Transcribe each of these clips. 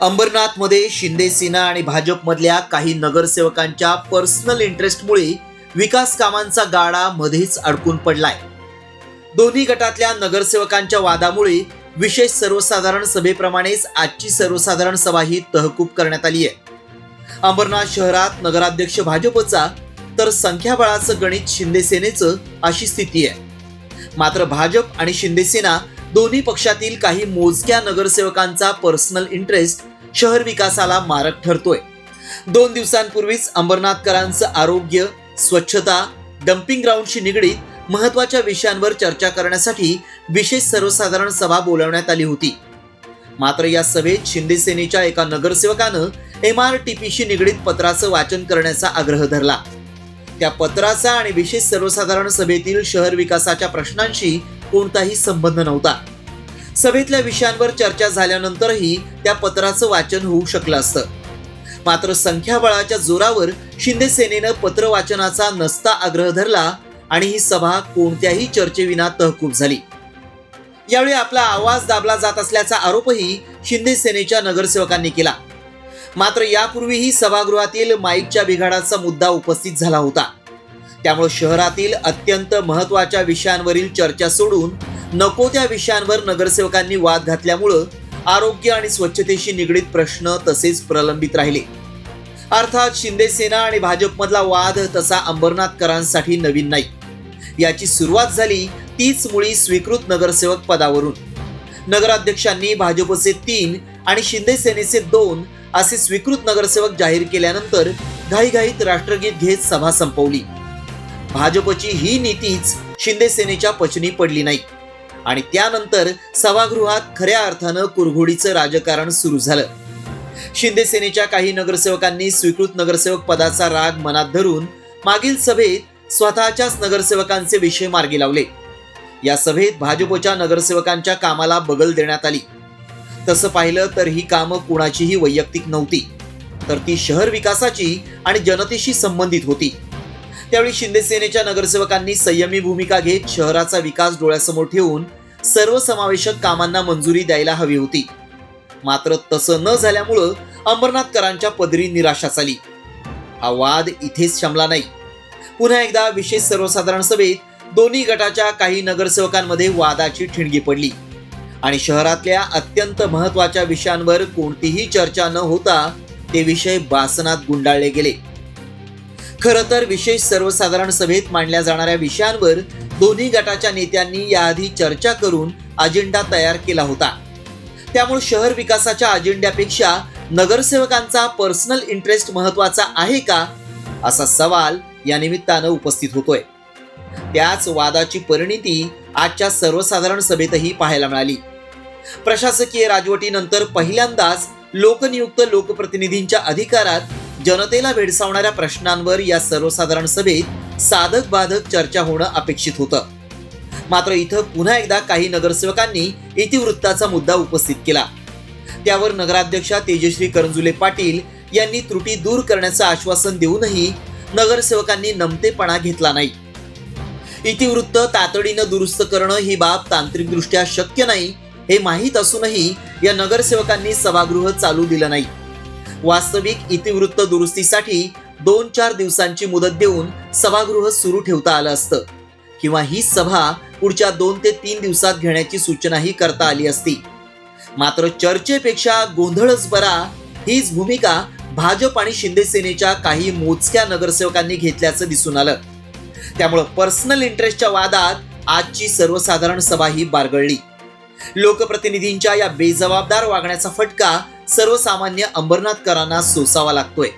अंबरनाथमध्ये शिंदे सेना आणि भाजपमधल्या काही नगरसेवकांच्या पर्सनल इंटरेस्टमुळे विकास कामांचा गाडा मध्येच अडकून पडलाय. दोन्ही गटातल्या नगरसेवकांच्या वादामुळे विशेष सर्वसाधारण सभेप्रमाणेच आजची सर्वसाधारण सभा ही तहकूब करण्यात आली आहे. अंबरनाथ शहरात नगराध्यक्ष भाजपचा तर संख्याबळाचं गणित शिंदे सेनेचं अशी स्थिती आहे. मात्र भाजप आणि शिंदे सेना दोन्ही पक्षातील काही मोजक्या नगरसेवकांचा पर्सनल इंटरेस्ट शहर विकासाला मारक ठरतोय. 2 दिवसांपूर्वीच अंबरनाथकरांचं आरोग्य, स्वच्छता, डम्पिंग ग्राउंडशी निगडीत महत्त्वाच्या विषयांवर चर्चा करण्यासाठी विशेष सर्वसाधारण सभा बोलावण्यात आली होती. मात्र या सभेत शिंदे सेनेच्या एका नगरसेवकानं MRTPशी निगडीत पत्राचं वाचन करण्याचा आग्रह धरला. त्या पत्राचा आणि विशेष सर्वसाधारण सभेतील शहर विकासाच्या प्रश्नांशी कोणताही संबंध नव्हता. सभेतल्या विषयांवर चर्चा झाल्यानंतरही त्या पत्राचं वाचन होऊ शकलं असतं. मात्र संख्याबळाच्या जोरावर शिंदे सेनेनं पत्र वाचनाचा नसता आग्रह धरला आणि ही सभा कोणत्याही चर्चेविना तहकूब झाली. यावेळी आपला आवाज दाबला जात असल्याचा आरोपही शिंदे सेनेच्या नगरसेवकांनी केला. मात्र यापूर्वीही सभागृहातील माईकच्या बिघाडाचा मुद्दा उपस्थित झाला होता. त्यामुळे शहरातील अत्यंत महत्त्वाच्या विषयांवरील चर्चा सोडून नको त्या विषयांवर नगरसेवकांनी वाद घातल्यामुळं आरोग्य आणि स्वच्छतेशी निगडीत प्रश्न तसेच प्रलंबित राहिले. अर्थात शिंदे सेना आणि भाजपमधला वाद तसा अंबरनाथकरांसाठी नवीन नाही. याची सुरुवात झाली तीच मुळी स्वीकृत नगरसेवक पदावरून. नगराध्यक्षांनी भाजपचे 3 आणि शिंदे सेनेचे 2 असे स्वीकृत नगरसेवक जाहीर केल्यानंतर घाईघाईत राष्ट्रगीत घेत सभा संपवली. भाजपची ही नीतीच शिंदे सेनेच्या पचनी पडली नाही आणि त्यानंतर सभागृहात खऱ्या अर्थानं कुरघोडीचं राजकारण सुरू झालं. शिंदे सेनेच्या काही नगरसेवकांनी स्वीकृत नगरसेवक पदाचा राग मनात धरून मागील सभेत स्वतःच्याच नगरसेवकांचे विषय मार्गी लावले. या सभेत भाजपच्या नगरसेवकांच्या कामाला बगल देण्यात आली. तसं पाहिलं तर ही कामं कुणाचीही वैयक्तिक नव्हती, तर ती शहर विकासाची आणि जनतेशी संबंधित होती. त्यावेळी शिंदे सेनेच्या नगरसेवकांनी संयमी भूमिका घेत शहराचा विकास डोळ्यासमोर ठेवून सर्वसमावेशक कामांना मंजुरी द्यायला हवी होती. मात्र तसं न झाल्यामुळं अंबरनाथकरांच्या पदरी निराशा झाली. हा वाद इथेच शमला नाही. पुन्हा एकदा विशेष सर्वसाधारण सभेत दोन्ही गटाच्या काही नगरसेवकांमध्ये वादाची ठिणगी पडली आणि शहरातल्या अत्यंत महत्त्वाच्या विषयांवर कोणतीही चर्चा न होता ते विषय बासनात गुंडाळले गेले. खरं तर विशेष सर्वसाधारण सभेत मांडल्या जाणाऱ्या विषयांवर दोन्ही गटाच्या नेत्यांनी याआधी चर्चा करून अजेंडा तयार केला होता. त्यामुळे शहर विकासाच्या अजेंड्यापेक्षा नगरसेवकांचा पर्सनल इंटरेस्ट महत्त्वाचा आहे का, असा सवाल या निमित्तानं उपस्थित होतोय. त्याच वादाची परिणिती आजच्या सर्वसाधारण सभेतही पाहायला मिळाली. प्रशासकीय राजवटीनंतर पहिल्यांदाच लोकनियुक्त लोकप्रतिनिधींच्या अधिकारात जनतेला भेडसावणाऱ्या प्रश्नांवर या सर्वसाधारण सभेत साधक बाधक चर्चा होणं अपेक्षित होतं. मात्र इथं पुन्हा एकदा काही नगरसेवकांनी इतिवृत्ताचा मुद्दा उपस्थित केला. त्यावर नगराध्यक्षा तेजश्री करंजुले पाटील यांनी त्रुटी दूर करण्याचं आश्वासन देऊनही नगरसेवकांनी नमतेपणा घेतला नाही. इतिवृत्त तातडीनं दुरुस्त करणं ही बाब तांत्रिकदृष्ट्या शक्य नाही हे माहीत असूनही या नगरसेवकांनी सभागृह चालू दिलं नाही. वास्तविक इतिवृत्त दुरुस्तीसाठी 2-4 दिवसांची मुदत देऊन सभागृह सुरू ठेवता आलं असतं किंवा ही सभा पुढच्या 2 ते 3 दिवसात घेण्याची सूचनाही करता आली असती. मात्र चर्चेपेक्षा गोंधळच बरा हीच भूमिका भाजप आणि शिंदे सेनेच्या काही मोजक्या नगरसेवकांनी घेतल्याचं दिसून आलं. त्यामुळं पर्सनल इंटरेस्टच्या वादात आजची सर्वसाधारण सभा ही बारगळली. लोकप्रतिनिधींच्या या बेजबाबदार वागण्याचा फटका सर्वसामान्य अंबरनाथकरांना सोसावा लागतोय.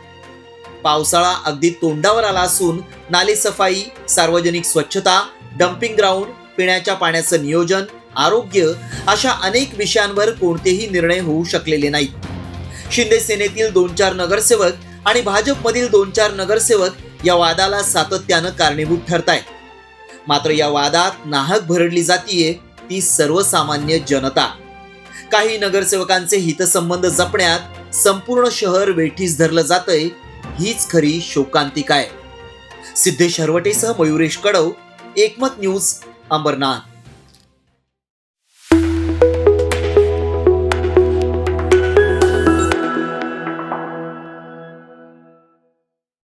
पावसाळा अगदी तोंडावर आला असून नालेसफाई, सार्वजनिक स्वच्छता, डम्पिंग ग्राउंड, पिण्याच्या पाण्याचं नियोजन, आरोग्य अशा अनेक विषयांवर कोणतेही निर्णय होऊ शकलेले नाहीत. शिंदे सेनेतील 2-4 नगरसेवक आणि भाजपमधील 2-4 नगरसेवक या वादाला सातत्यानं कारणीभूत ठरतायत. मात्र या वादात नाहक भरडली जातीये ती सर्वसामान्य जनता. काही नगरसेवकांचे हितसंबंध जपण्यात संपूर्ण शहर वेठीस धरलं जातंय हीच खरी शोकांतिका आहे. सिद्धेश हरवटेसह मयुरेश कडव, एकमत न्यूज, अंबरनाथ.